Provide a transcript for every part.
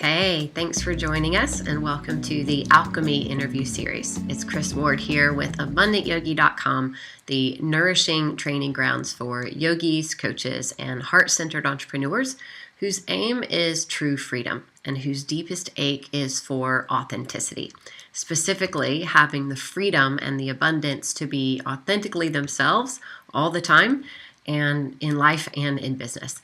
Hey, thanks for joining us and welcome to the Alchemy interview series. It's Chris Ward here with AbundantYogi.com, the nourishing training grounds for yogis, coaches, and heart-centered entrepreneurs whose aim is true freedom and whose deepest ache is for authenticity, specifically having the freedom and the abundance to be authentically themselves all the time, and in life and in business.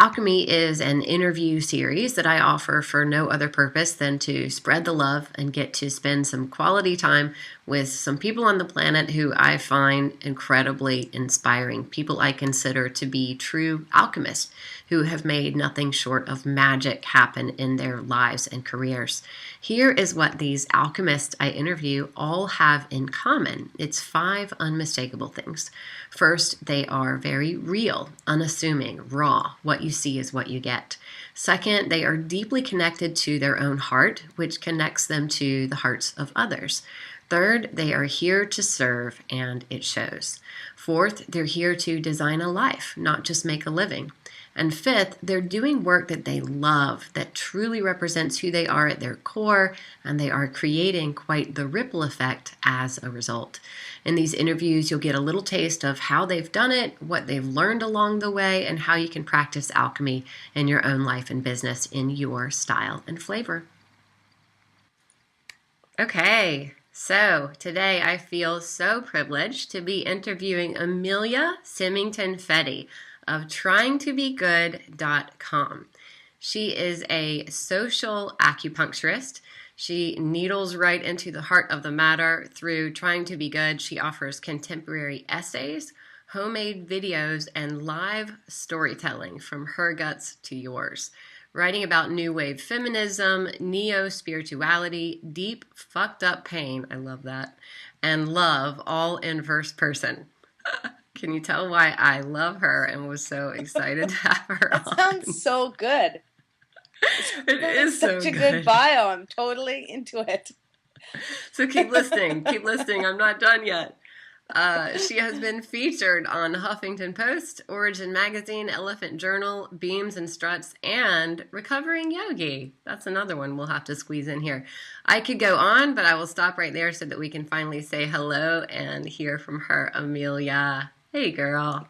Alchemy is an interview series that I offer for no other purpose than to spread the love and get to spend some quality time with some people on the planet who I find incredibly inspiring, people I consider to be true alchemists who have made nothing short of magic happen in their lives and careers. Here is what these alchemists I interview all have in common. It's 5 unmistakable things. First, they are very real, unassuming, raw. What you see is what you get. Second, they are deeply connected to their own heart, which connects them to the hearts of others. Third, they are here to serve, and it shows. Fourth, they're here to design a life, not just make a living. And fifth, they're doing work that they love, that truly represents who they are at their core, and they are creating quite the ripple effect as a result. In these interviews, you'll get a little taste of how they've done it, what they've learned along the way, and how you can practice alchemy in your own life and business in your style and flavor. Okay, so today I feel so privileged to be interviewing Emelia Symington Fedy of tryingtobegood.com. She is a social acupuncturist. She needles right into the heart of the matter through Trying to Be Good. She offers contemporary essays, homemade videos, and live storytelling from her guts to yours. Writing about new wave feminism, neo-spirituality, deep fucked up pain, I love that, and love, all in first person. Can you tell why I love her and was so excited to have her on? That sounds so good. It is so such a good bio. I'm totally into it. So keep listening. Keep listening. I'm not done yet. She has been featured on Huffington Post, Origin Magazine, Elephant Journal, Beams and Struts, and Recovering Yogi. That's another one we'll have to squeeze in here. I could go on, but I will stop right there so that we can finally say hello and hear from her, Emelia. Hey, girl.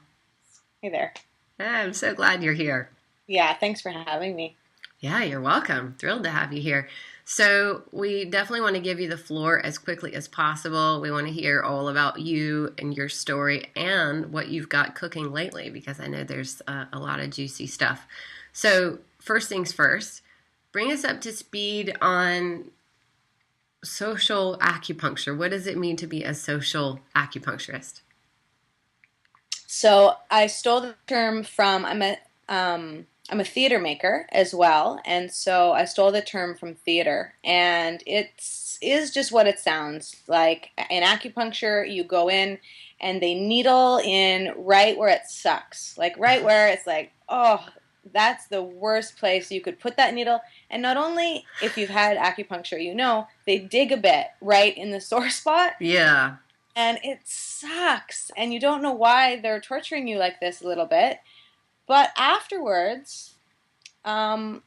Hey there. I'm so glad you're here. Yeah, thanks for having me. Yeah, you're welcome. Thrilled to have you here. So we definitely want to give you the floor as quickly as possible. We want to hear all about you and your story and what you've got cooking lately, because I know there's a lot of juicy stuff. So first things first, bring us up to speed on social acupuncture. What does it mean to be a social acupuncturist? So I stole the term from, I'm a theater maker as well, and so I stole the term from theater, and it is just what it sounds like. In acupuncture, you go in and they needle in right where it sucks, like right where it's like, oh, that's the worst place you could put that needle. And not only if you've had acupuncture, you know, they dig a bit right in the sore spot. Yeah. And it sucks, and you don't know why they're torturing you like this a little bit. But afterwards, sometimes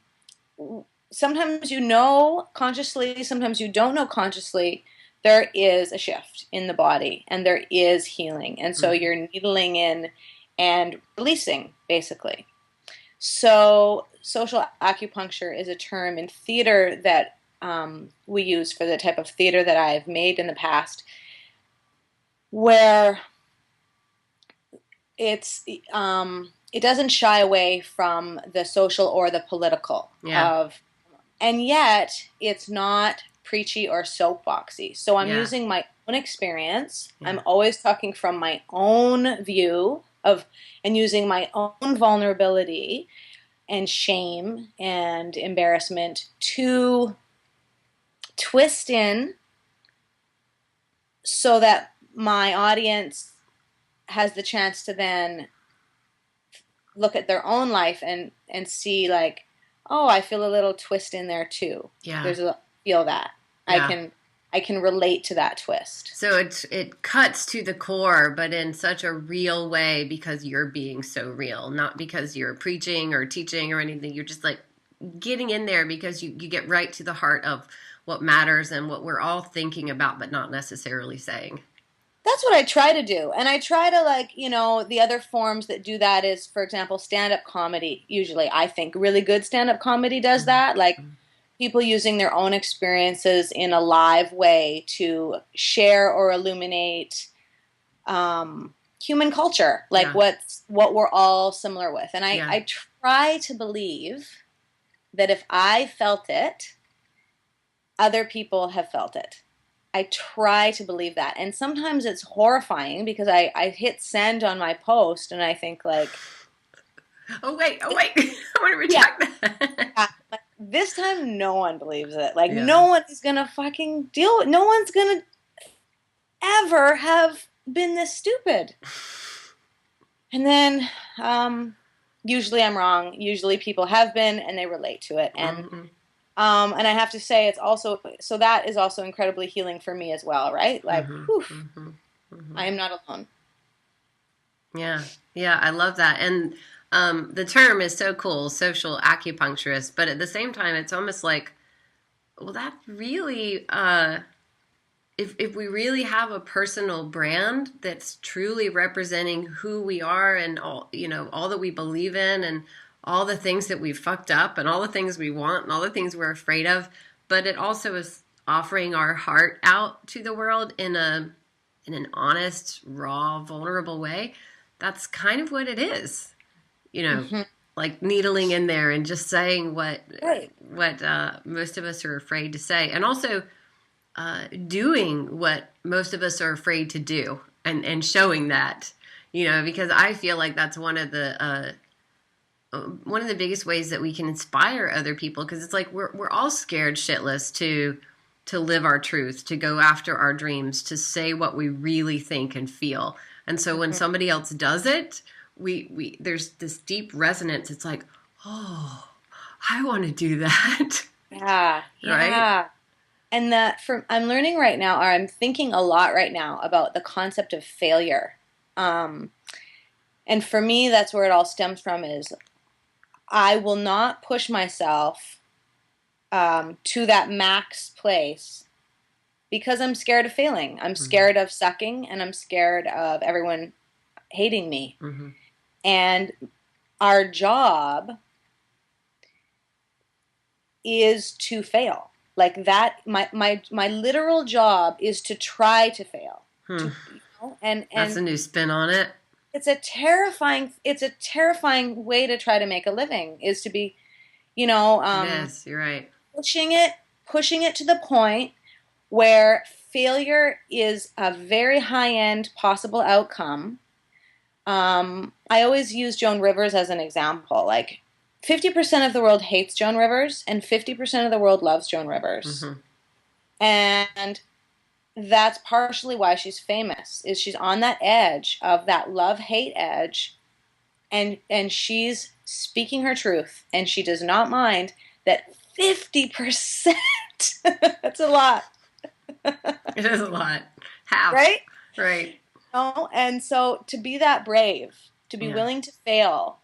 you know consciously, sometimes you don't know consciously, there is a shift in the body and there is healing. And so you're needling in and releasing, basically. So social acupuncture is a term in theater that we use for the type of theater that I've made in the past, where it's it doesn't shy away from the social or the political and yet it's not preachy or soapboxy. So I'm using my own experience. I'm always talking from my own view of and using my own vulnerability and shame and embarrassment to twist in so that my audience has the chance to then look at their own life and see like, oh, I feel a little twist in there too. Yeah. Feel that. Yeah. I can relate to that twist. So it cuts to the core, but in such a real way because you're being so real, not because you're preaching or teaching or anything. You're just like getting in there because you get right to the heart of what matters and what we're all thinking about, but not necessarily saying. That's what I try to do. And I try to, like, the other forms that do that is, for example, stand-up comedy. Usually, I think really good stand-up comedy does that. Like, people using their own experiences in a live way to share or illuminate human culture, like what we're all similar with. And I try to believe that if I felt it, other people have felt it. I try to believe that. And sometimes it's horrifying because I hit send on my post and I think, like, oh wait, I want to retract that. Like, this time no one believes it. Like, no one is going to fucking deal with it. No one's going to ever have been this stupid. And then usually I'm wrong. Usually people have been and they relate to it. And and I have to say, it's also, so that is also incredibly healing for me as well, right? Like, I am not alone. Yeah, I love that. And the term is so cool, social acupuncturist, but at the same time, it's almost like, well, that really, if we really have a personal brand that's truly representing who we are and all, all that we believe in and all the things that we've fucked up and all the things we want and all the things we're afraid of, but it also is offering our heart out to the world in an honest, raw, vulnerable way. That's kind of what it is, like needling in there and just saying what most of us are afraid to say, and also doing what most of us are afraid to do, and showing that, because I feel like that's one of the biggest ways that we can inspire other people, because it's like we're all scared shitless to live our truth, to go after our dreams, to say what we really think and feel. And so when somebody else does it, we there's this deep resonance. It's like, oh, I want to do that. Yeah. Right? And I'm learning right now, or I'm thinking a lot right now about the concept of failure. And for me, that's where it all stems from, is I will not push myself to that max place because I'm scared of failing. I'm scared of sucking, and I'm scared of everyone hating me. And our job is to fail. Like that, my literal job is to try to fail. And that's a new spin on it. It's a terrifying way to try to make a living, is to be, yes, you're right. Pushing it to the point where failure is a very high-end possible outcome. I always use Joan Rivers as an example. Like, 50% of the world hates Joan Rivers, and 50% of the world loves Joan Rivers. And that's partially why she's famous, is she's on that edge of that love-hate edge, and she's speaking her truth, and she does not mind that 50%. That's a lot. It is a lot. Half. Right. And so to be that brave, to be willing to fail,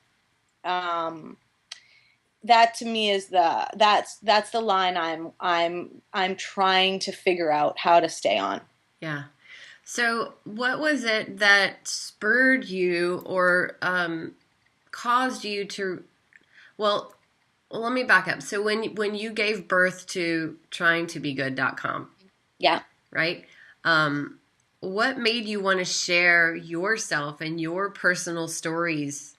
that to me is that's the line I'm trying to figure out how to stay on. Yeah. So what was it that spurred you or caused you to, well, let me back up. So when you gave birth to tryingtobegood.com. Yeah. Right? What made you want to share yourself and your personal stories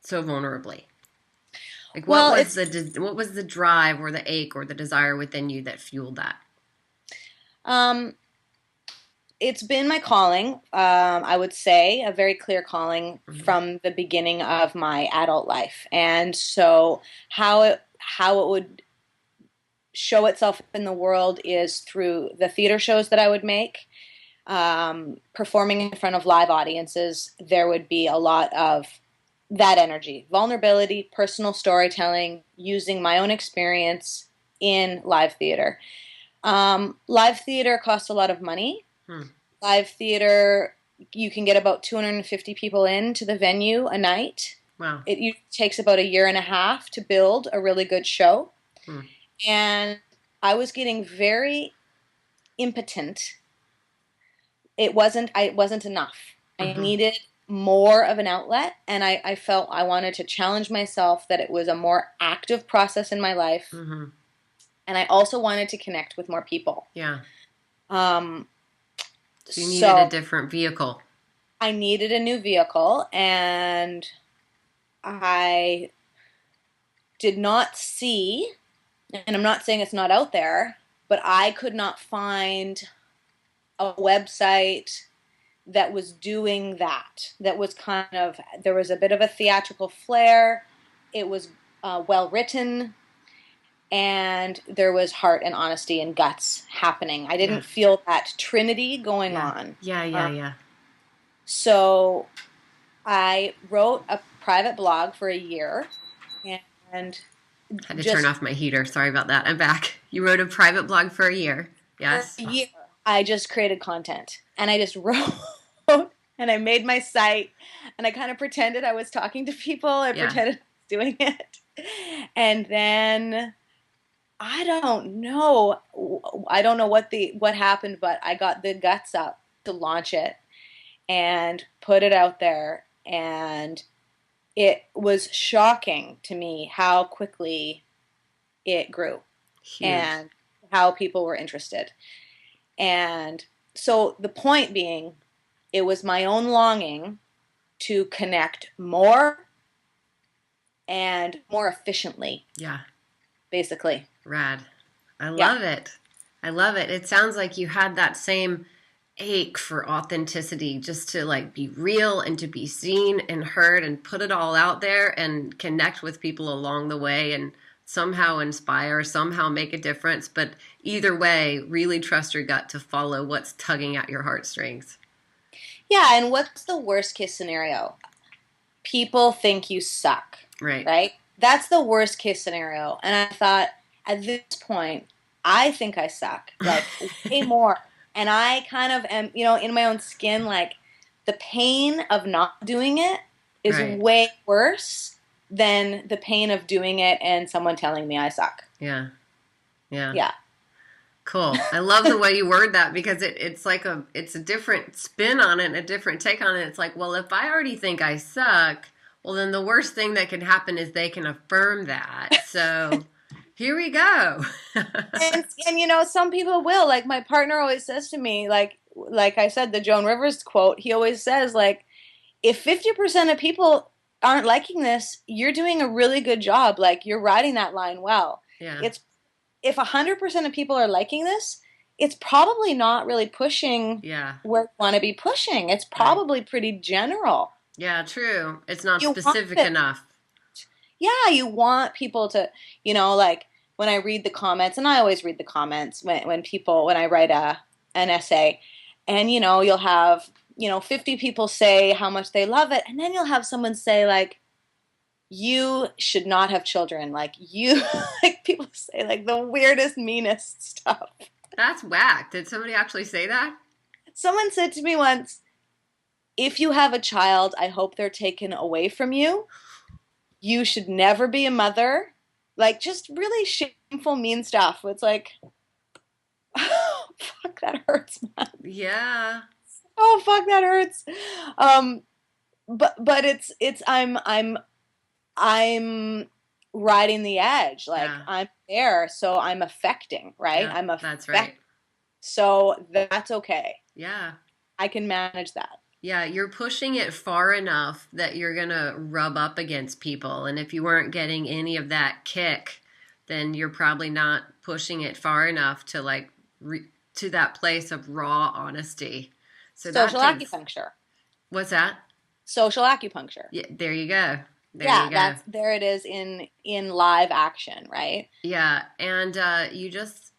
so vulnerably? Like, what was the drive or the ache or the desire within you that fueled that? It's been my calling. I would say a very clear calling from the beginning of my adult life. And so how it would show itself in the world is through the theater shows that I would make. Performing in front of live audiences, there would be a lot of that energy, vulnerability, personal storytelling, using my own experience in live theater. Live theater costs a lot of money. Live theater, you can get about 250 people into the venue a night. Wow. It takes about a year and a half to build a really good show. Hmm. And I was getting very impotent. It wasn't enough. I Mm-hmm. needed more of an outlet, and I felt I wanted to challenge myself that it was a more active process in my life, Mm-hmm. and I also wanted to connect with more people. Yeah. Um, So you needed a so different vehicle. I needed a new vehicle, and I did not see, and I'm not saying it's not out there, but I could not find a website that was doing that. That was kind of, there was a bit of a theatrical flair. It was well written, and there was heart and honesty and guts happening. I Yeah. didn't feel that trinity going Yeah. on. Yeah. Yeah. Um, Yeah. so I wrote a private blog for a year and Had to turn just off my heater. Sorry about that. I'm back. You wrote a private blog for a year. for Yes. a year I just created content and I just wrote and I made my site and I kind of pretended I was talking to people. I Yeah. pretended I was doing it. And then I don't know. I don't know what happened, but I got the guts up to launch it and put it out there, and it was shocking to me how quickly it grew Huge. and how people were interested. And so the point being, it was my own longing to connect more and more efficiently, Yeah. basically. Rad. I Yeah. love it. I love it. It sounds like you had that same ache for authenticity, just to like be real and to be seen and heard and put it all out there and connect with people along the way and somehow inspire, somehow make a difference. But either way, really trust your gut to follow what's tugging at your heartstrings. Yeah, and what's the worst case scenario? People think you suck, Right. right? That's the worst case scenario. And I thought, at this point, I think I suck, like way more. And I kind of am, in my own skin, like the pain of not doing it is Right. way worse than the pain of doing it and someone telling me I suck. Yeah. Yeah. Yeah. Cool. I love the way you word that because it's like it's a different spin on it, a different take on it. It's like, well, if I already think I suck, well, then the worst thing that can happen is they can affirm that. So here we go. And some people will. Like my partner always says to me, like I said, the Joan Rivers quote, he always says, like, if 50% of people aren't liking this, you're doing a really good job. Like you're riding that line well. Yeah. It's if 100% of people are liking this, it's probably not really pushing Yeah. where you want to be pushing. It's Right. probably pretty general. Yeah, true. It's not You want specific it. enough. Yeah, you want people to, like when I read the comments, and I always read the comments when I write an essay, and you'll have 50 people say how much they love it, and then you'll have someone say like, you should not have children, like you like people say like the weirdest, meanest stuff. That's whack. Did somebody actually say that? Someone said to me once, if you have a child, I hope they're taken away from you. You should never be a mother. Like just really shameful, mean stuff. It's like, oh, fuck, that hurts, man. Yeah. Oh, fuck, that hurts. Um, but it's I'm riding the edge. Like Yeah. I'm there, so I'm affecting, right? Yeah. I'm That's affect. right. So that's okay. Yeah. I can manage that. Yeah, you're pushing it far enough that you're going to rub up against people. And if you weren't getting any of that kick, then you're probably not pushing it far enough to to that place of raw honesty. So that Social takes, acupuncture. what's that? Social acupuncture. Yeah, there you go. There you Yeah, go. there it is in live action, right? Yeah, and you just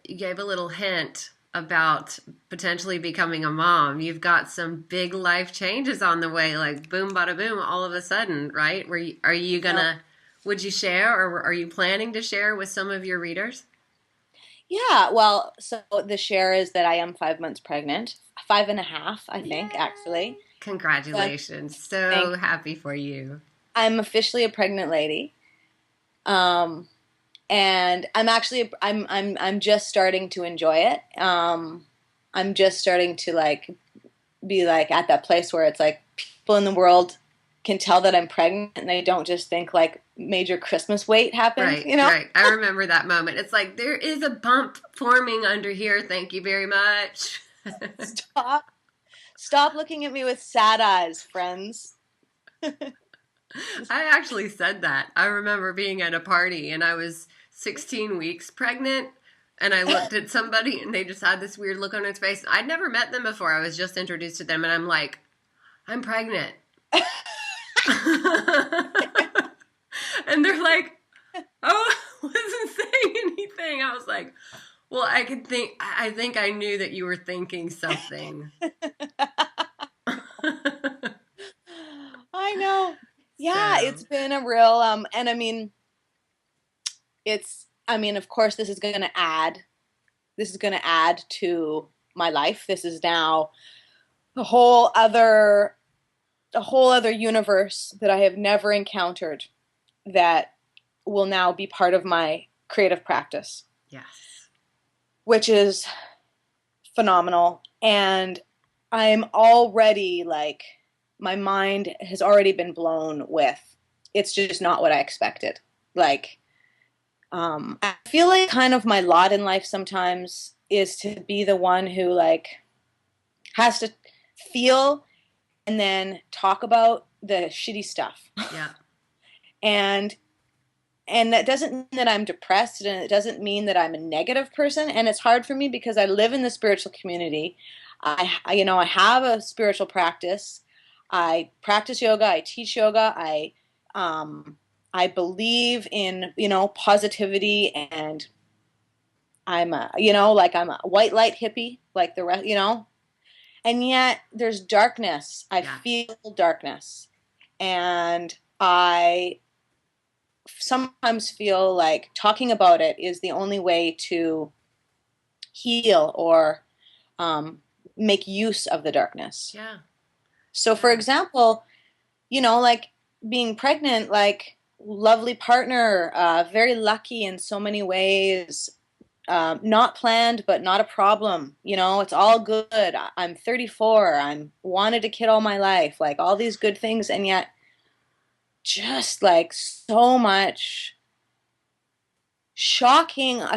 you gave a little hint about potentially becoming a mom. You've got some big life changes on the way, like boom, bada boom, all of a sudden, right? Are you gonna? Would you share, or are you planning to share with some of your readers? Yeah, well, so the share is that I am 5 months pregnant, 5.5, I think, Yay! actually. So Congratulations! So thank happy for you. I'm officially a pregnant lady. Um, and I'm just starting to enjoy it. I'm just starting to like be like at that place where it's like people in the world can tell that I'm pregnant and they don't just think like major Christmas weight happened, Right, right. I remember that moment. It's like, there is a bump forming under here. Thank you very much. Stop. Stop looking at me with sad eyes, friends. I actually said that. I remember being at a party and I was 16 weeks pregnant and I looked at somebody and they just had this weird look on their face. I'd never met them before. I was just introduced to them and I'm like, I'm pregnant. And they're like, oh, I wasn't saying anything. I was like, well, I think I knew that you were thinking something. I know. Yeah, So, it's been a real and I mean, of course this is going to add to my life. This is now a whole other universe that I have never encountered that will now be part of my creative practice. yes. Which is phenomenal. And I'm already like, my mind has already been blown with, it's just not what I expected. Like, I feel like kind of my lot in life sometimes is to be the one who like has to feel and then talk about the shitty stuff. Yeah. and and that doesn't mean that I'm depressed, and it doesn't mean that I'm a negative person. And it's hard for me because I live in the spiritual community. I have a spiritual practice. I practice yoga. I teach yoga. I believe in, positivity, and I'm a white light hippie, like the rest. And yet there's darkness. I Yeah. feel darkness, and I sometimes feel like talking about it is the only way to heal or make use of the darkness. Yeah. So, for example, like being pregnant, like lovely partner, very lucky in so many ways, not planned, but not a problem. It's all good. I'm 34. I'm wanted a kid all my life, like all these good things, and yet just like so much a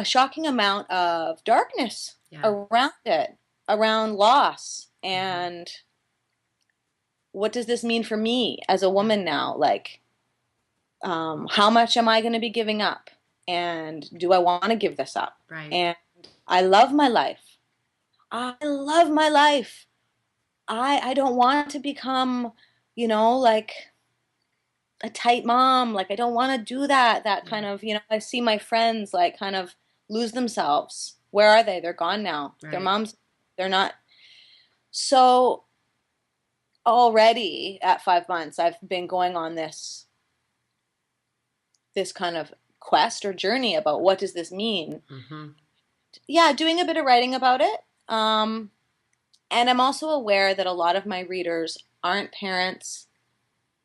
shocking amount of darkness around it, around loss. And what does this mean for me as a woman now? Like, how much am I going to be giving up? And do I want to give this up? Right. And I love my life. I love my life. I don't want to become, like a tight mom. Like, I don't want to do that kind of, I see my friends like kind of lose themselves. Where are they? They're gone now. Right. Their moms, they're not. So already at 5 months, I've been going on this kind of quest or journey about what does this mean. Mm-hmm. Yeah, doing a bit of writing about it. And I'm also aware that a lot of my readers aren't parents,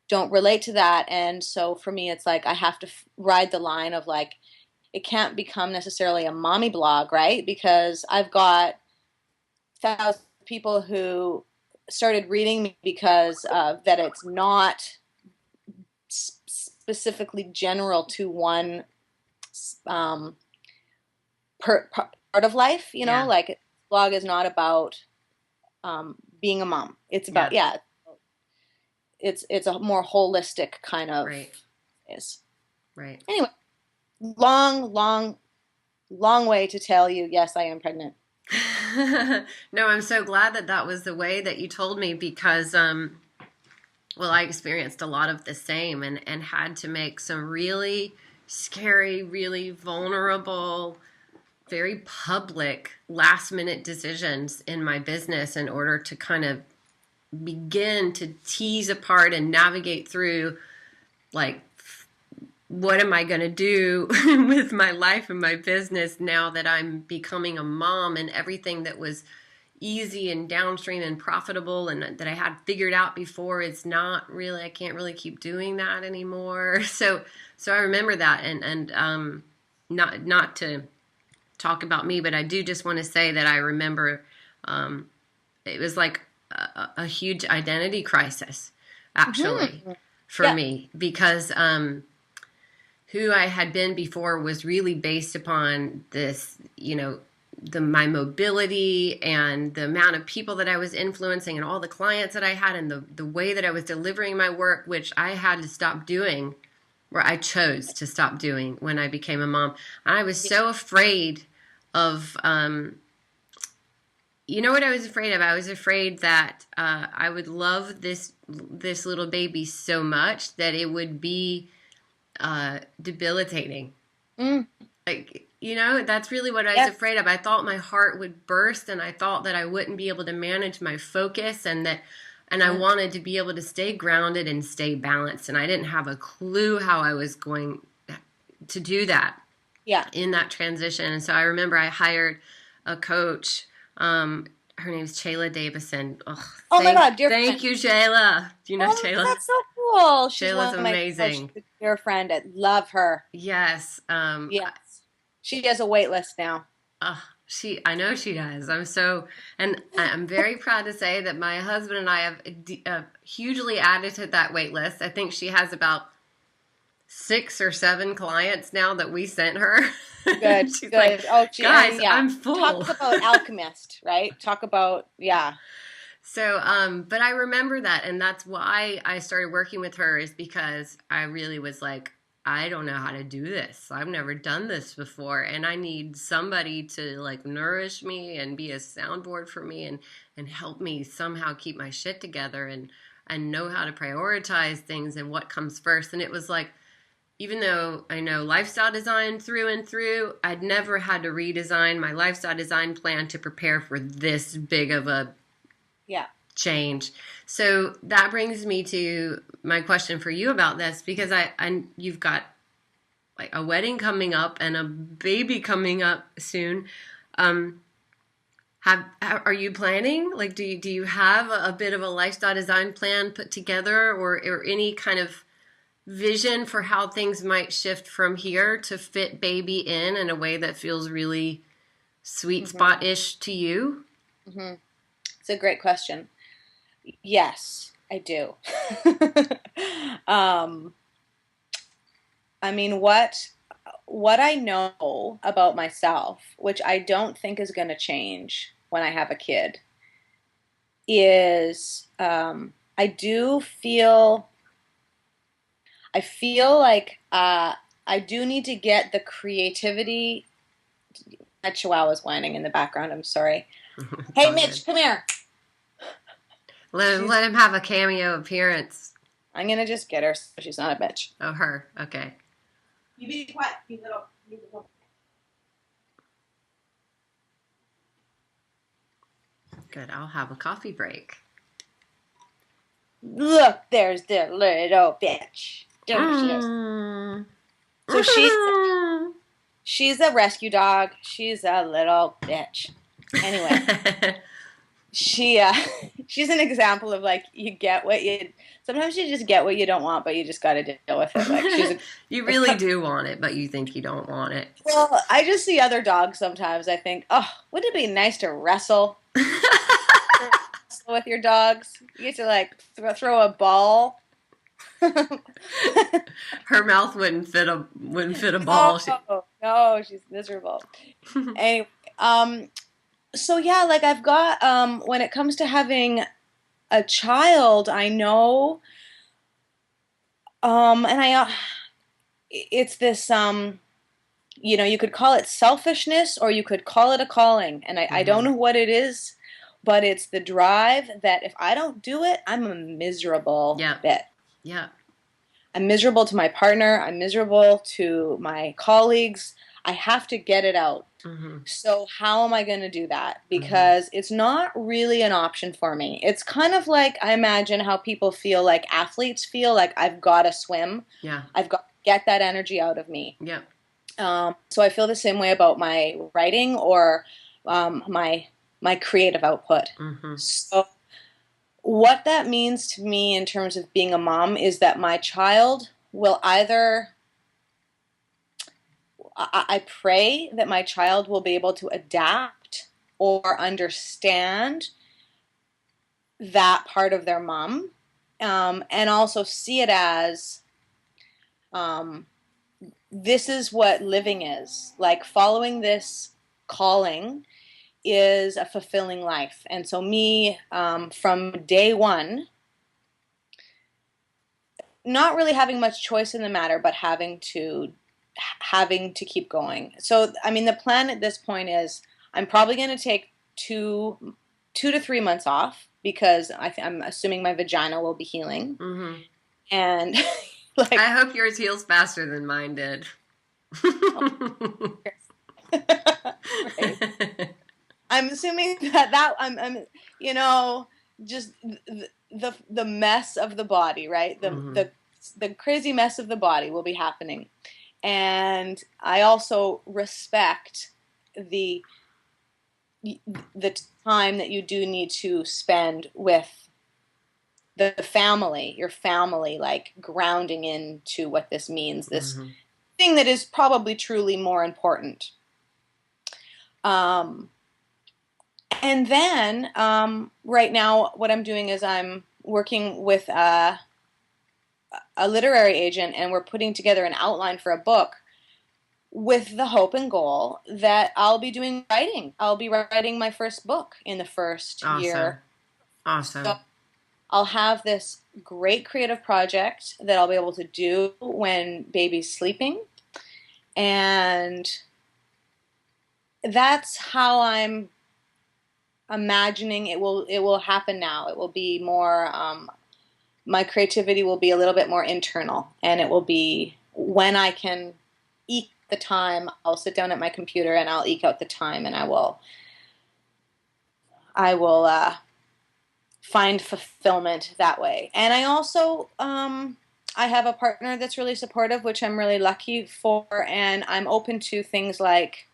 don't relate to that. And so for me, it's like I have to ride the line of like, it can't become necessarily a mommy blog, right? Because I've got thousands of people who started reading me because that it's not specifically general to one part of life, like blog is not about being a mom. It's about, it's a more holistic kind of is. Right. Anyway, long way to tell you, yes, I am pregnant. No, I'm so glad that was the way that you told me because, well, I experienced a lot of the same and had to make some really scary, really vulnerable, very public last minute decisions in my business in order to kind of begin to tease apart and navigate through like, what am I going to do with my life and my business now that I'm becoming a mom, and everything that was easy and downstream and profitable and that I had figured out before, it's not really, I can't really keep doing that anymore. So I remember that, and not to talk about me, but I do just want to say that I remember it was like a huge identity crisis, actually, Mm-hmm. for Yeah. me, because who I had been before was really based upon this, my mobility and the amount of people that I was influencing and all the clients that I had and the way that I was delivering my work, which I had to stop doing, or I chose to stop doing when I became a mom. I was so afraid of, you know what I was afraid of? I was afraid that I would love this little baby so much that it would be debilitating. Mm. Like, that's really what I was Yes. afraid of. I thought my heart would burst, and I thought that I wouldn't be able to manage my focus, and I Mm. wanted to be able to stay grounded and stay balanced. And I didn't have a clue how I was going to do that Yeah. in that transition. And so I remember I hired a coach. Her name's Shayla Davison. Oh, Oh my God, dear thank friend. you, Shayla. Do you know Oh, Shayla? that's so cool. She's Shayla's one of my, oh, she's amazing. a dear friend. I love her. Yes. Yes. She has a wait list now. I know she does. And I'm very proud to say that my husband and I have hugely added to that wait list. I think she has about 6 or 7 clients now that we sent her. Good, She's like, good. Oh, guys, yeah. I'm full. Talk about alchemist, right? Talk about, yeah. So, but I remember that, and that's why I started working with her, is because I really was like, I don't know how to do this. I've never done this before, and I need somebody to like nourish me and be a soundboard for me and help me somehow keep my shit together and know how to prioritize things and what comes first. And it was like, even though I know lifestyle design through and through, I'd never had to redesign my lifestyle design plan to prepare for this big of a Yeah. change. So that brings me to my question for you about this, because you've got like a wedding coming up and a baby coming up soon. Um, are you planning? Like, do you have a bit of a lifestyle design plan put together, or any kind of vision for how things might shift from here to fit baby in a way that feels really sweet Hmm. spot-ish to you? Hmm. It's a great question. Yes, I do. um, I mean, what I know about myself, which I don't think is going to change when I have a kid, is I feel like I do need to get the creativity. That Chihuahua's whining in the background. I'm sorry. It's Hey, all good. Mitch, come here. Let him, She's. let him have a cameo appearance. I'm gonna just get her so she's not a bitch. Oh, her. Okay. You be quiet, you little. Good. I'll have a coffee break. Look, there's the little bitch. Don't she? Mm. So she's a rescue dog. She's a little bitch. Anyway, she she's an example of like you get what you. Sometimes you just get what you don't want, but you just got to deal with it. Like You really do want it, but you think you don't want it. well, I just see other dogs sometimes. I think, oh, wouldn't it be nice to wrestle with your dogs? You get to like throw a ball. Her mouth wouldn't fit a ball. No, she's miserable. Anyway, so yeah, like I've got when it comes to having a child, I know and it's this you could call it selfishness or you could call it a calling, and I don't know what it is, but it's the drive that if I don't do it, I'm a miserable bit. Yeah. I'm miserable to my partner. I'm miserable to my colleagues. I have to get it out. Mm-hmm. So how am I going to do that? Because it's not really an option for me. It's kind of like I imagine how people feel, like athletes feel like I've got to swim. Yeah. I've got to get that energy out of me. Yeah. So I feel the same way about my writing or my my creative output. Mm-hmm. So what that means to me in terms of being a mom is that my child will either, I pray that my child will be able to adapt or understand that part of their mom, and also see it as, um, this is what living is. Like following this calling is a fulfilling life. And so me, from day one, not really having much choice in the matter, but having to keep going. So I mean, the plan at this point is I'm probably going to take 2 to 3 months off because I'm assuming my vagina will be healing, Mm-hmm. and I like, hope yours heals faster than mine did. right? I'm assuming that I'm you know just the mess of the body, right? Mm-hmm. The crazy mess of the body will be happening, and I also respect the the time that you do need to spend with the family, your family, like grounding into what this means, this Mm-hmm. thing that is probably truly more important. Um, And then, right now, what I'm doing is I'm working with a literary agent, and we're putting together an outline for a book with the hope and goal that I'll be doing writing. I'll be writing my first book in the first Awesome. year. So Awesome. I'll have this great creative project that I'll be able to do when baby's sleeping. And that's how I'm imagining it will happen now. It will be more, my creativity will be a little bit more internal, and it will be when I can eke the time. I'll sit down at my computer and I'll eke out the time, and I will find fulfillment that way. And I also, I have a partner that's really supportive, which I'm really lucky for, and I'm open to things like,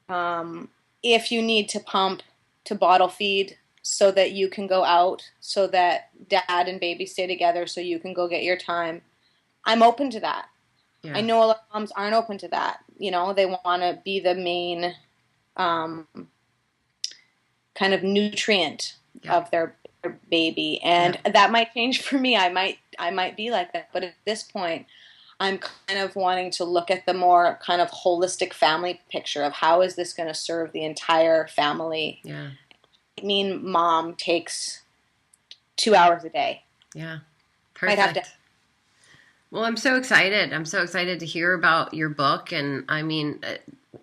um, if you need to pump to bottle feed so that you can go out, so that dad and baby stay together, so you can go get your time. I'm open to that. I Yeah. know a lot of moms aren't open to that. They want to be the main, um, kind of nutrient Yeah. of their baby, Yeah. and that might change for me. I might be like that, but at this point, I'm kind of wanting to look at the more kind of holistic family picture of how is this going to serve the entire family. Yeah. I mean, mom takes 2 hours a day. Yeah. Might have to. Perfect. Well, I'm so excited. I'm so excited to hear about your book. And I mean,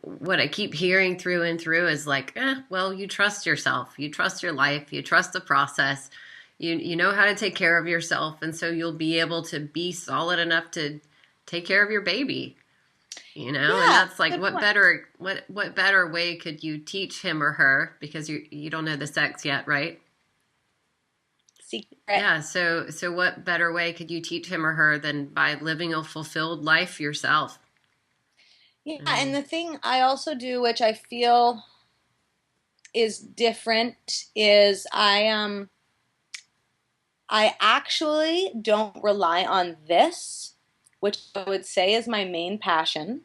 what I keep hearing through and through is like, well, you trust yourself, you trust your life, you trust the process, you know how to take care of yourself, and so you'll be able to be solid enough to take care of your baby. And Yeah, that's like, good point. what better way could you teach him or her, because you don't know the sex yet, right? Secret. Yeah, so what better way could you teach him or her than by living a fulfilled life yourself? Yeah, I and mean, the thing I also do, which I feel is different, is I actually don't rely on this, which I would say is my main passion.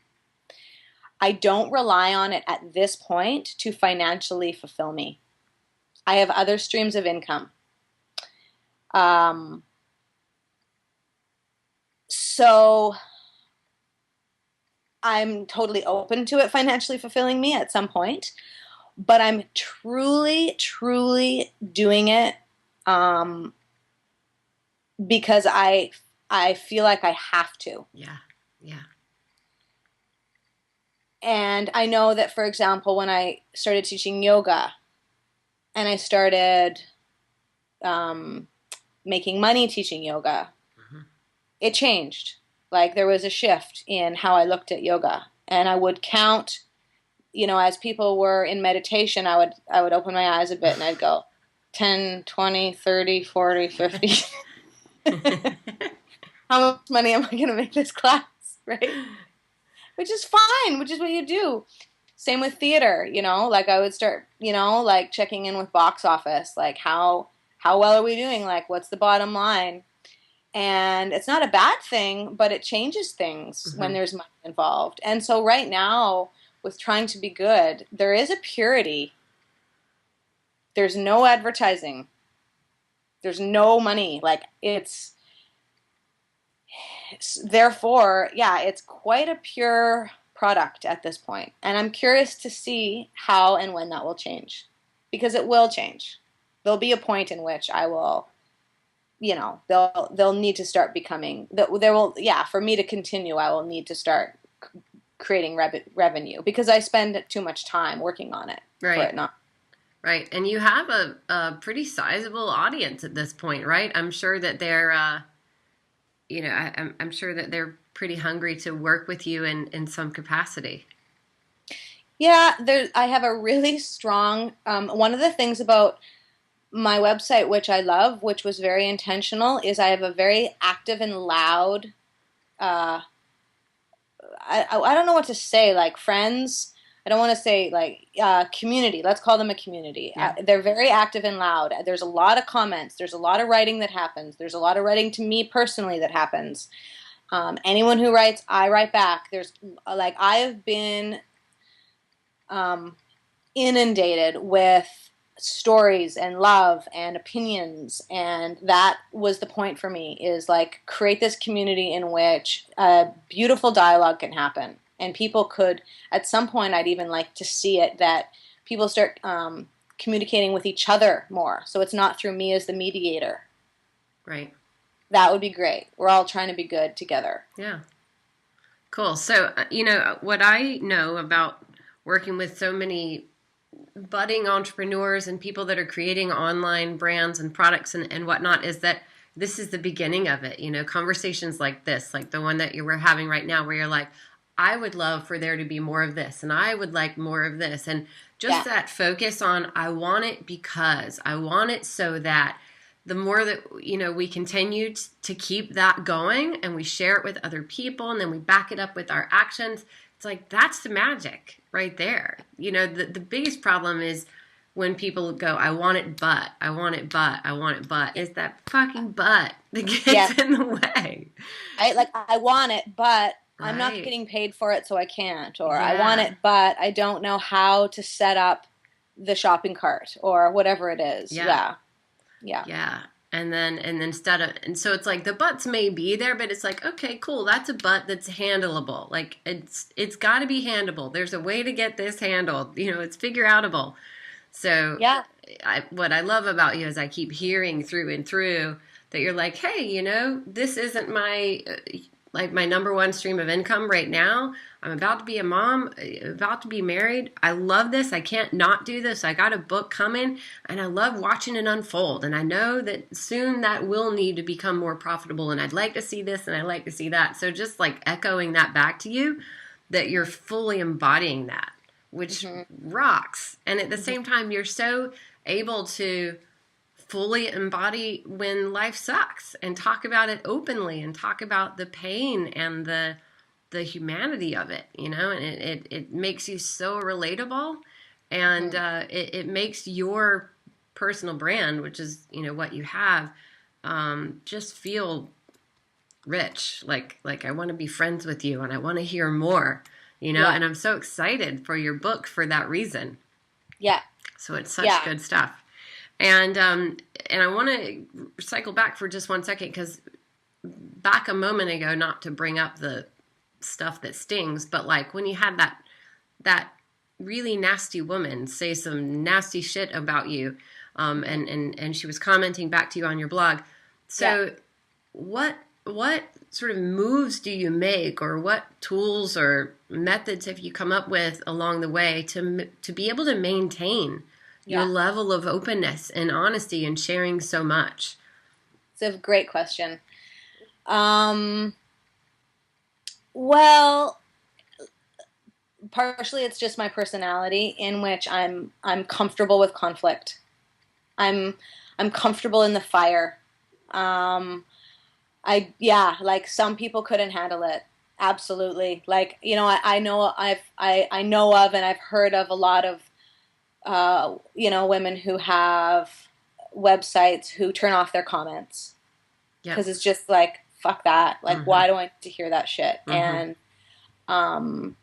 I don't rely on it at this point to financially fulfill me. I have other streams of income. Um, so I'm totally open to it financially fulfilling me at some point, but I'm truly, truly doing it, um, because I feel like I have to. yeah, yeah, And I know that, for example, when I started teaching yoga and I started, um, making money teaching yoga, hmm it changed. Like there was a shift in how I looked at yoga, and I would count. As people were in meditation, I would open my eyes a bit and I'd go 10, 20, 30, 40, 50. How much money am I going to make this class, right? Which is fine, which is what you do. Same with theater, like I would start, like checking in with box office, like how well are we doing? Like what's the bottom line? And it's not a bad thing, but it changes things when Hmm. there's money involved. And so right now, with trying to be good, there is a purity. There's no advertising. There's no money. Like therefore, yeah, it's quite a pure product at this point. And I'm curious to see how and when that will change, because it will change. There'll be a point in which I will, they'll need to start becoming there will, yeah, for me to continue, I will need to start creating revenue because I spend too much time working on it for it Right. not. Right. And you have a pretty sizable audience at this point, right? I'm sure that they're, I'm sure that they're pretty hungry to work with you in some capacity. Yeah, I have a really strong, one of the things about my website, which I love, which was very intentional, is I have a very active and loud, uh, I don't know what to say, like friends. I don't want to say like community. Let's call them a community. Yeah. They're very active and loud. There's a lot of comments. There's a lot of writing that happens. There's a lot of writing to me personally that happens. Anyone who writes, I write back. There's like I have been um, inundated with stories and love and opinions, and that was the point for me, is like create this community in which a beautiful dialogue can happen, and people could, at some point I'd even like to see it that people start communicating with each other more, so it's not through me as the mediator. Right. That would be great. We're all trying to be good together. Yeah. Cool. So, what I know about working with so many budding entrepreneurs and people that are creating online brands and products and whatnot is that this is the beginning of it. Conversations like this, like the one that you were having right now, where you're like, I would love for there to be more of this, and I would like more of this. And just Yeah. that focus on, I want it because I want it so that the more that, we continue to keep that going and we share it with other people and then we back it up with our actions, it's like, that's the magic right there. The biggest problem is when people go, I want it, but I want it, but I want it, but is that fucking but that Yeah. gets in the way. I want it, but I'm not Right. getting paid for it, so I can't. Or I want Yeah. it, but I don't know how to set up the shopping cart or whatever it is. Yeah. Yeah. Yeah. Yeah. And then instead of, and so it's like the butts may be there, but it's like, okay, cool, that's a butt that's handleable. Like it's got to be handleable. There's a way to get this handled. It's figure outable. So Yeah. what I love about you is I keep hearing through and through that you're like, hey, this isn't my like my number one stream of income right now. I'm about to be a mom, about to be married. I love this. I can't not do this. I got a book coming and I love watching it unfold. And I know that soon that will need to become more profitable. And I'd like to see this and I'd like to see that. So just like echoing that back to you, that you're fully embodying that, which Hmm. rocks. And at the Hmm. same time, you're so able to fully embody when life sucks and talk about it openly and talk about the pain and the humanity of it, and it makes you so relatable, and Hmm. it makes your personal brand, which is what you have, just feel rich, like I want to be friends with you and I want to hear more, Yeah. and I'm so excited for your book for that reason. Yeah. So it's such Yeah. good stuff. And I want to cycle back for just 1 second, because back a moment ago, not to bring up the stuff that stings, but like when you had that really nasty woman say some nasty shit about you, Hmm. and she was commenting back to you on your blog. Yeah. So what sort of moves do you make, or what tools or methods have you come up with along the way to be able to maintain your Yeah. level of openness and honesty and sharing so much? It's a great question. Um, well, partially it's just my personality in which I'm comfortable with conflict. I'm I'm comfortable in the fire. Um, yeah, like some people couldn't handle it, Absolutely. Like, I know I know of and I've heard of a lot of women who have websites who turn off their comments Yep. because it's just like, fuck that. Like, Mm-hmm. why do I need to hear that shit? Mm-hmm. Um,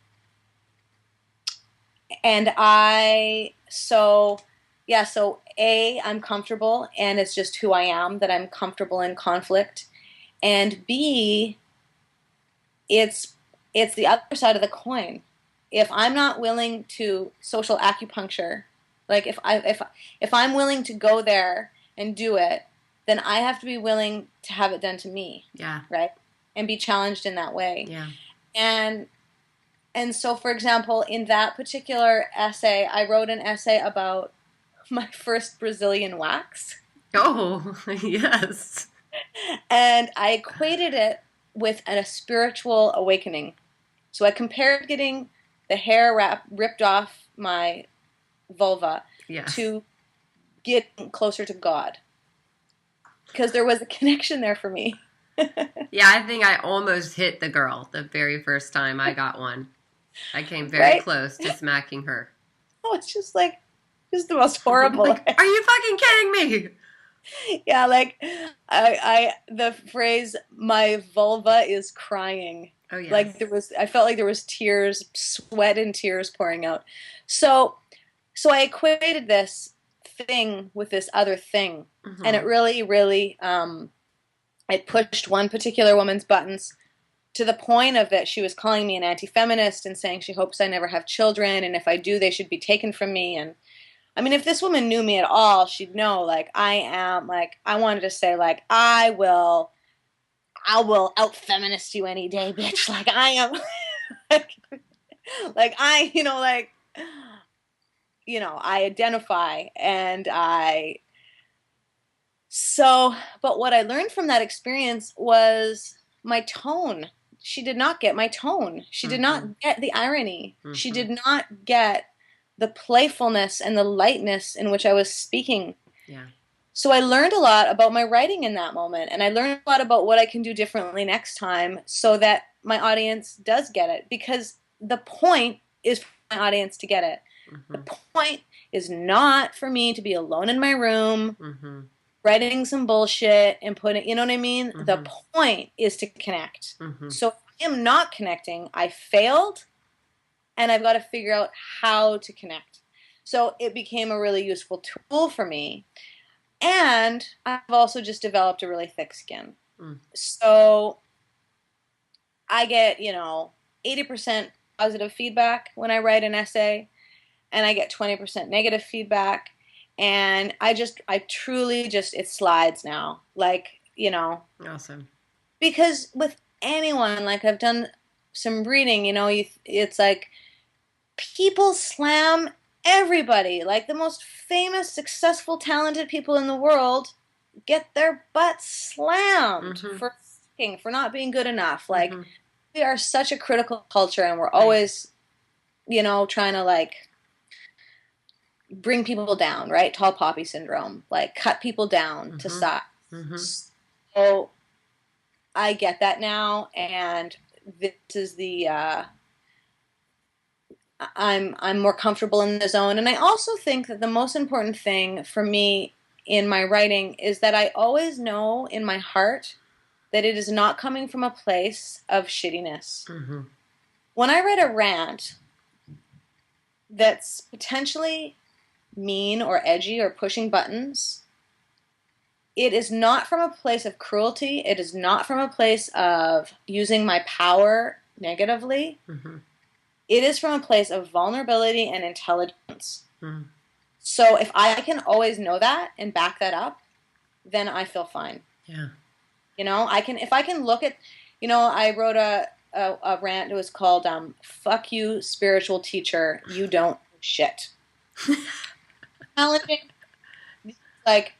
and I, so, yeah, so I'm comfortable and it's just who I am that I'm comfortable in conflict. And B, it's it's the other side of the coin. If I'm not willing to social acupuncture, like if I'm willing to go there and do it, then I have to be willing to have it done to me, Yeah. right? And be challenged in that way. Yeah. And and so for example, in that particular essay, I wrote an essay about my first Brazilian wax. Oh, yes. And I equated it with a spiritual awakening. So I compared getting the ripped off my vulva Yes. to getting closer to God. Because there was a connection there for me. Yeah, I think I almost hit the girl the very first time I got one. I came very Right? close to smacking her. Oh, it's just like, just the most I'm horrible. like, are you fucking kidding me? Yeah, like the phrase "my vulva is crying." Oh, yes. Like I felt like there was tears, sweat and tears pouring out. So, so I equated this thing with this other thing, and it Mm-hmm. really, really, it pushed one particular woman's buttons to the point of that she was calling me an anti-feminist and saying she hopes I never have children, and if I do, they should be taken from me. And I mean, if this woman knew me at all, she'd know, like, I wanted to say, like, I will out feminist you any day, bitch. Like, I am, like, like I, I identify and but what I learned from that experience was my tone. She did not get my tone. She did Mm-hmm. not get the irony. She Mm-hmm. did not get the playfulness and the lightness in which I was speaking. Yeah. So I learned a lot about my writing in that moment, and I learned a lot about what I can do differently next time so that my audience does get it. Because the point is for my audience to get it. The Mm-hmm. point is not for me to be alone in my room Mm-hmm. writing some bullshit and putting, you know what I mean? The Mm-hmm. point is to connect. Mm-hmm. So if I am not connecting, I failed, and I've got to figure out how to connect. So it became a really useful tool for me. And I've also just developed a really thick skin. Mm. So I get, 80% positive feedback when I write an essay, and I get 20% negative feedback. And I truly just, it slides now. Like, Awesome. because with anyone, like I've done some reading, it's like people slam everybody. Like the most famous, successful, talented people in the world get their butts slammed Mm-hmm. for not being good enough. Like Mm-hmm. we are such a critical culture, and we're Right. always, trying to like bring people down, right? Tall poppy syndrome, like cut people down to Mm-hmm. size. Mm-hmm. So I get that now, and this is I'm more comfortable in the zone. And I also think that the most important thing for me in my writing is that I always know in my heart that it is not coming from a place of shittiness. Mm-hmm. When I write a rant that's potentially mean or edgy or pushing buttons, it is not from a place of cruelty. It is not from a place of using my power negatively. Mm-hmm. It is from a place of vulnerability and intelligence. Mm-hmm. So if I can always know that and back that up, then I feel fine. Yeah. If I can look at, I wrote a rant. It was called "Fuck you, spiritual teacher. You don't know shit." Challenging, like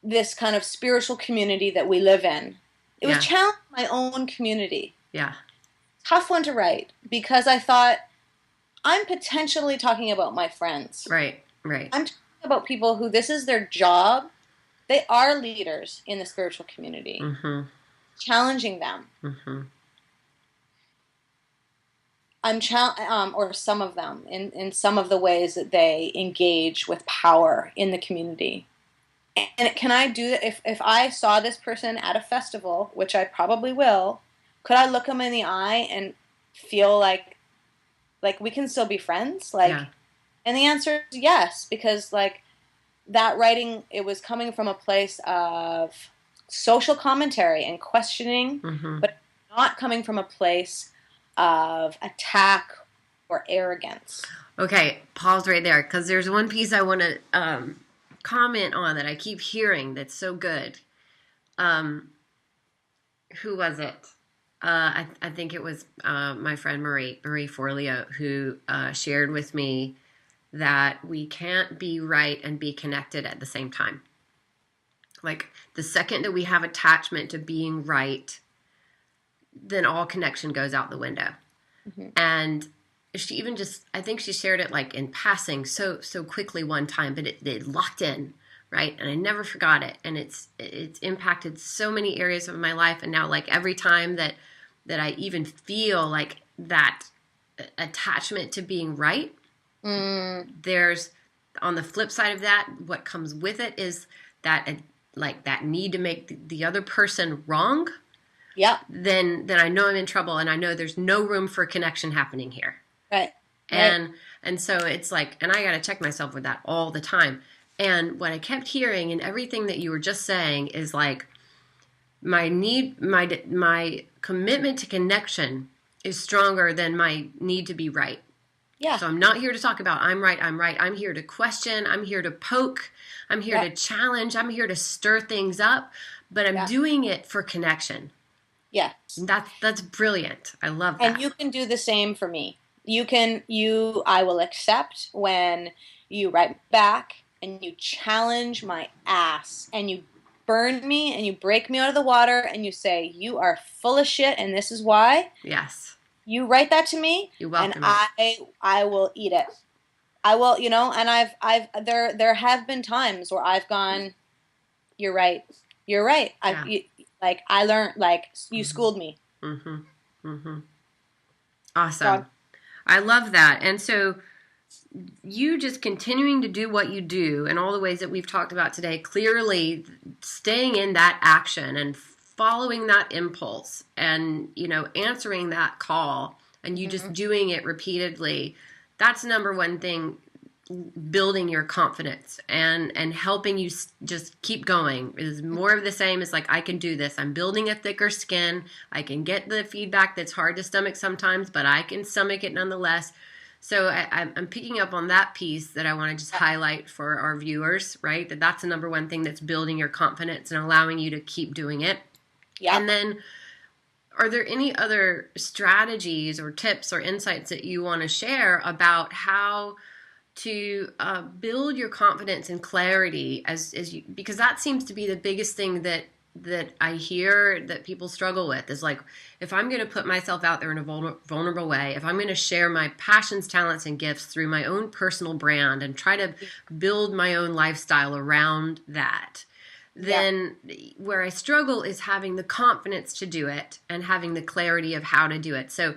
this kind of spiritual community that we live in. It was Yeah. challenging my own community. Yeah. Tough one to write because I thought I'm potentially talking about my friends. Right. Right. I'm talking about people who this is their job. They are leaders in the spiritual community. Mm-hmm. Challenging them. Mm-hmm. or some of them in some of the ways that they engage with power in the community. And can I do that if I saw this person at a festival, which I probably will, could I look them in the eye and feel like we can still be friends? Yeah. And the answer is yes, because that writing, it was coming from a place of social commentary and questioning, Mm-hmm. but not coming from a place of attack or arrogance. Okay, pause right there because there's one piece I want to comment on that I keep hearing that's so good. Um, who was it? I think it was my friend Marie Forleo who shared with me that we can't be right and be connected at the same time. Like the second that we have attachment to being right, then all connection goes out the window. Mm-hmm. And she even just, I think she shared it like in passing so quickly one time, but it locked in, right? And I never forgot it. And it's impacted so many areas of my life. And now like every time that I even feel like that attachment to being right, there's on the flip side of that, what comes with it is that like that need to make the other person wrong. Yeah. Then I know I'm in trouble, and I know there's no room for connection happening here. Right. And so it's like, and I got to check myself with that all the time. And what I kept hearing and everything that you were just saying is like my commitment to connection is stronger than my need to be right. Yeah. So I'm not here to talk about I'm right. I'm here to question. I'm here to poke. I'm here to challenge. I'm here to stir things up. But I'm doing it for connection. Yes. And that's brilliant. I love that. And you can do the same for me. I will accept when you write back and you challenge my ass and you burn me and you break me out of the water and you say, you are full of shit and this is why. Yes. You write that to me, you welcome and I will eat it. I will, and there have been times where I've gone, you're right. I learned, you schooled me. Mm-hmm. Mm-hmm. Awesome. I love that. And so you just continuing to do what you do in all the ways that we've talked about today, clearly staying in that action and following that impulse and, answering that call and you just doing it repeatedly. That's number one thing, building your confidence and helping you just keep going. Is more of the same. It's like, I can do this. I'm building a thicker skin. I can get the feedback that's hard to stomach sometimes, but I can stomach it nonetheless. So I'm picking up on that piece that I want to just highlight for our viewers, right? That's the number one thing that's building your confidence and allowing you to keep doing it. Yeah. And then are there any other strategies or tips or insights that you want to share about how to build your confidence and clarity because that seems to be the biggest thing that I hear that people struggle with is like, if I'm going to put myself out there in a vulnerable way, if I'm going to share my passions, talents, and gifts through my own personal brand and try to build my own lifestyle around that, then where I struggle is having the confidence to do it and having the clarity of how to do it. So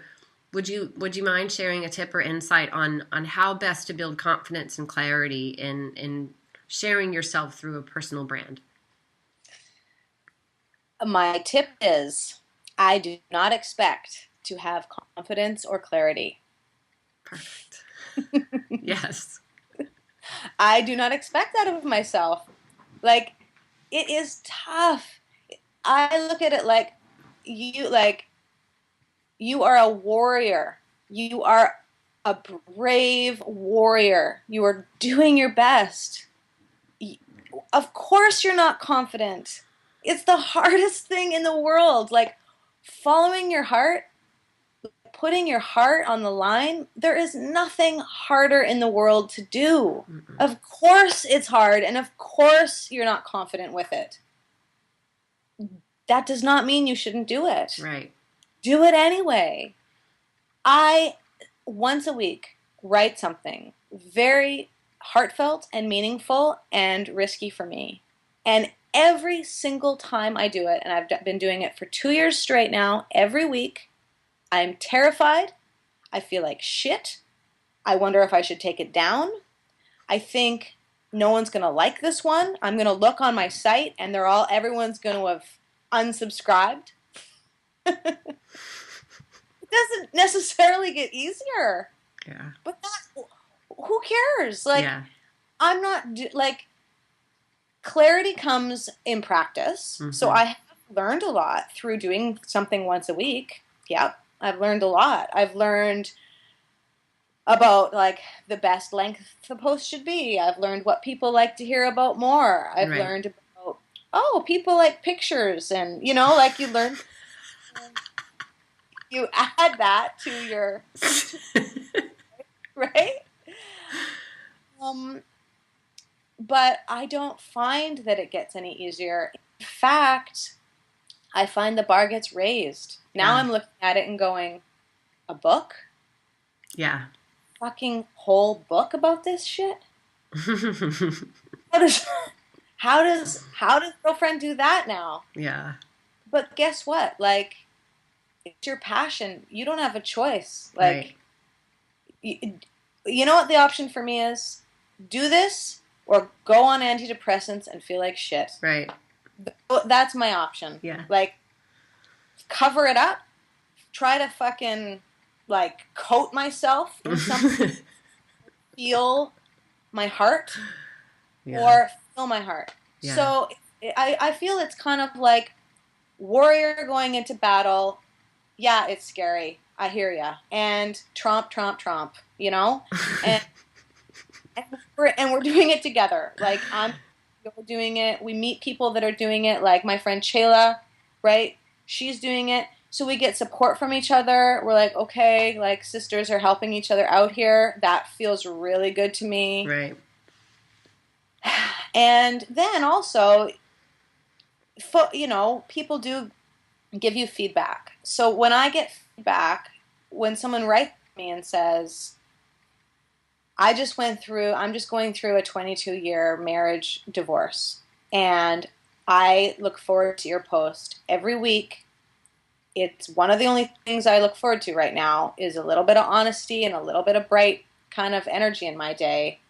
would you mind sharing a tip or insight on how best to build confidence and clarity in sharing yourself through a personal brand? My tip is I do not expect to have confidence or clarity. Perfect. Yes. I do not expect that of myself. Like, it is tough. I look at it like you are a warrior. You are a brave warrior. You are doing your best. Of course you're not confident. It's the hardest thing in the world. Like, following your heart, putting your heart on the line, there is nothing harder in the world to do. Mm-mm. Of course it's hard, and of course you're not confident with it. That does not mean you shouldn't do it. Right. Do it anyway. I, once a week, write something very heartfelt and meaningful and risky for me. And every single time I do it, and I've been doing it for 2 years straight now, every week, I'm terrified. I feel like shit. I wonder if I should take it down. I think no one's going to like this one. I'm going to look on my site and everyone's going to have unsubscribed. It doesn't necessarily get easier. Yeah. But who cares? Like, Yeah. I'm not, like, clarity comes in practice. Mm-hmm. So I have learned a lot through doing something once a week. Yep. I've learned a lot. I've learned about like the best length the post should be. I've learned what people like to hear about more. I've Right. learned about, oh, people like pictures, and like you learn, you add that to your right. But I don't find that it gets any easier. In fact, I find the bar gets raised. Now Yeah. I'm looking at it and going, a book? Yeah. Fucking whole book about this shit? How does girlfriend do that now? Yeah. But guess what? Like, it's your passion. You don't have a choice. Like, right. you know what the option for me is? Do this or go on antidepressants and feel like shit. Right. That's my option. Yeah. Like, cover it up. Try to fucking, like, coat myself in something. Feel my heart. Yeah. Or feel my heart. Yeah. So I feel it's kind of like warrior going into battle. Yeah, it's scary. I hear ya. And tromp, and we're doing it together. Like, we're doing it. We meet people that are doing it. Like my friend Chayla, right? She's doing it. So we get support from each other. We're like, okay, like sisters are helping each other out here. That feels really good to me. Right. And then also, people do give you feedback. So when I get feedback, when someone writes me and says, I'm just going through a 22-year marriage divorce, and I look forward to your post every week. It's one of the only things I look forward to right now is a little bit of honesty and a little bit of bright kind of energy in my day.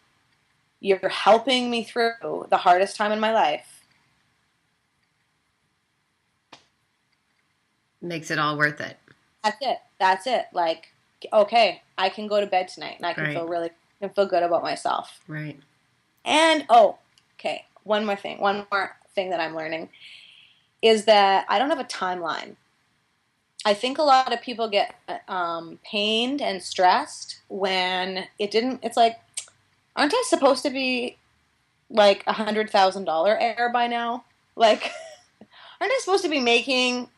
You're helping me through the hardest time in my life. Makes it all worth it. That's it. Like, okay, I can go to bed tonight and I can feel good about myself. Right. And okay, one more thing that I'm learning is that I don't have a timeline. I think a lot of people get pained and stressed when it's like, aren't I supposed to be like $100,000 heir by now? Like, aren't I supposed to be making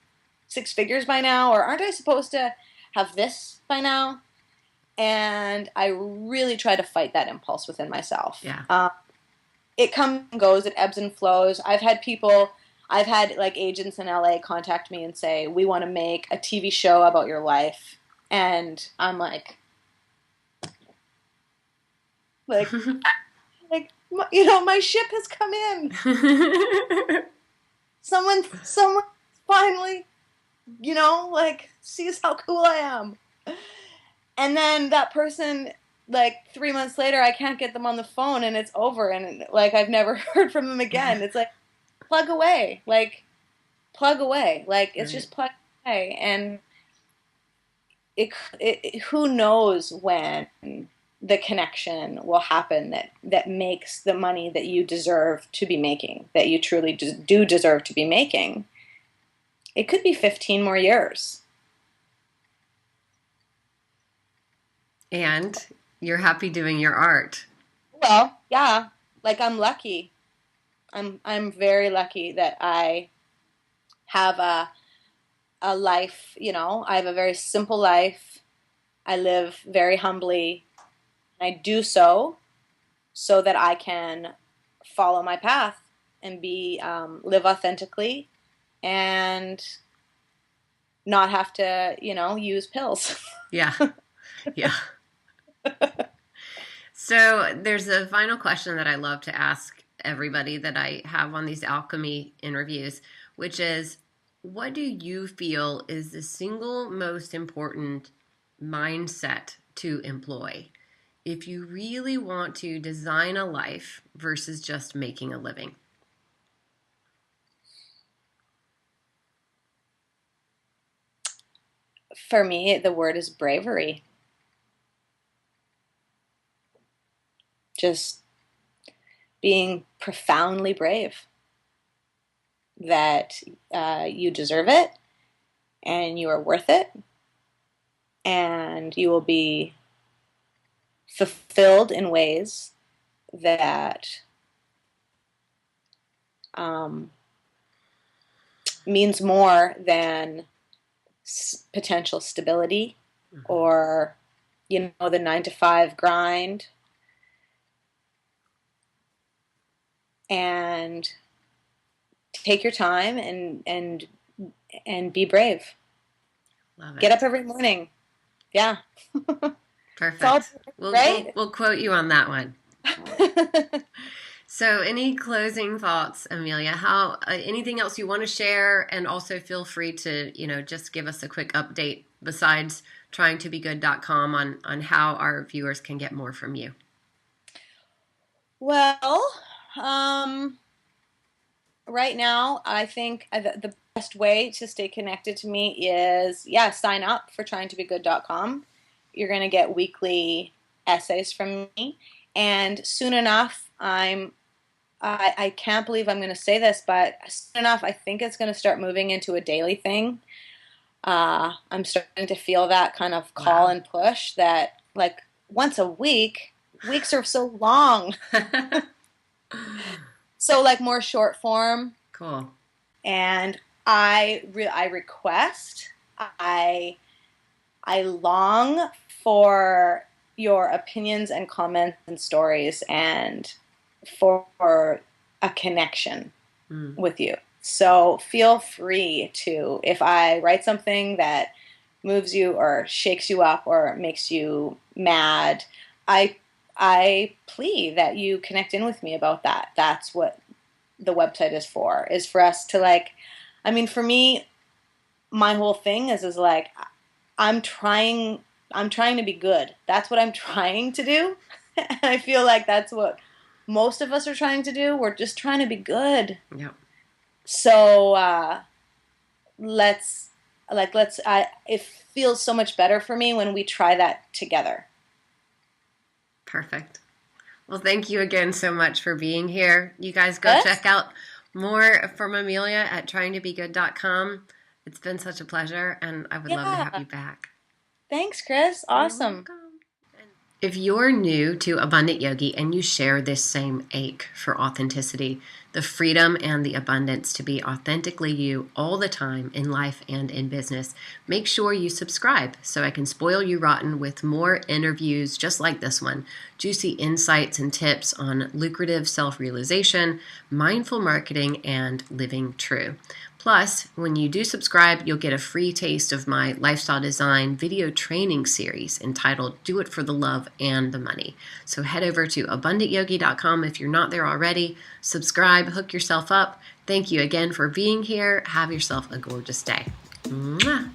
6 figures by now? Or aren't I supposed to have this by now? And I really try to fight that impulse within myself. Yeah. It comes and goes. It ebbs and flows. I've had like agents in LA contact me and say, we want to make a TV show about your life. And I'm like, my ship has come in. Someone finally, sees how cool I am. And then that person, like 3 months later, I can't get them on the phone and it's over. And like, I've never heard from them again. It's like, plug away. Like, it's just plug away. And who knows when the connection will happen that makes the money that you deserve to be making, that you truly do deserve to be making. It could be 15 more years. And you're happy doing your art. Well, yeah. Like, I'm lucky. I'm very lucky that I have a life, I have a very simple life. I live very humbly. I do so that I can follow my path and live authentically and not have to, use pills. Yeah. Yeah. So there's a final question that I love to ask everybody that I have on these alchemy interviews, which is, what do you feel is the single most important mindset to employ if you really want to design a life versus just making a living? For me, the word is bravery. Just being profoundly brave that you deserve it and you are worth it and you will be fulfilled in ways that um, means more than potential stability or the 9 to 5 grind, and take your time and be brave. Love it. Get up every morning. Yeah. Perfect. Right? We'll quote you on that one. So, any closing thoughts, Emelia? How anything else you want to share? And also feel free to, just give us a quick update besides tryingtobegood.com on how our viewers can get more from you. Well, right now, I think the best way to stay connected to me is, sign up for tryingtobegood.com. You're going to get weekly essays from me. And soon enough, I can't believe I'm going to say this, but soon enough, I think it's going to start moving into a daily thing. I'm starting to feel that kind of call and push that, like, once a week, weeks are so long. So, like, more short form. Cool. And I request, I long for your opinions and comments and stories and for a connection with you. So feel free to, if I write something that moves you or shakes you up or makes you mad, I plea that you connect in with me about that. That's what the website is for us to, for me, my whole thing is like, I'm trying to be good. That's what I'm trying to do. And I feel like that's what most of us are trying to do. We're just trying to be good. Yeah. So it feels so much better for me when we try that together. Perfect. Well, thank you again so much for being here. You guys go check out more from Emelia at tryingtobegood.com. It's been such a pleasure, and I would love to have you back. Thanks, Chris. Awesome. If you're new to Abundant Yogi and you share this same ache for authenticity, the freedom and the abundance to be authentically you all the time in life and in business, make sure you subscribe so I can spoil you rotten with more interviews just like this one, juicy insights and tips on lucrative self-realization, mindful marketing, and living true. Plus, when you do subscribe, you'll get a free taste of my lifestyle design video training series entitled Do It for the Love and the Money. So head over to abundantyogi.com if you're not there already. Subscribe, hook yourself up. Thank you again for being here. Have yourself a gorgeous day. Mwah.